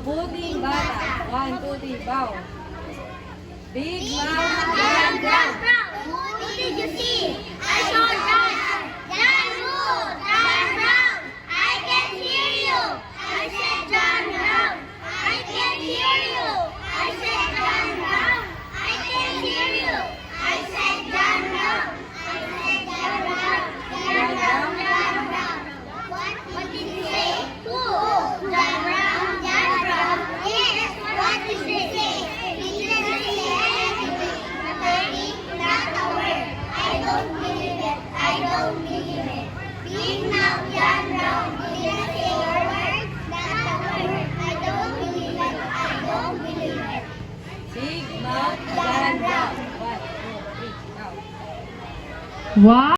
Puting bata. 1, 2, 3, bow. Big mouth, John Brown. Who did you see? I saw John. John who? John Brown. I can hear you. I said John Brown. I can hear you. I said John Brown. I can hear you. I said John Brown. I said John Brown. John Brown. John Brown. What did you say? Who? John Brown. John Brown. Yes. What did you say? He didn't say anything. Not a word. I don't believe it. I don't believe it. Big mouth John Brown. Didn't say a word. Not a word. I don't believe it. I don't believe it. Big mouth, John Brown. 1, 2, 3, bow. Wow!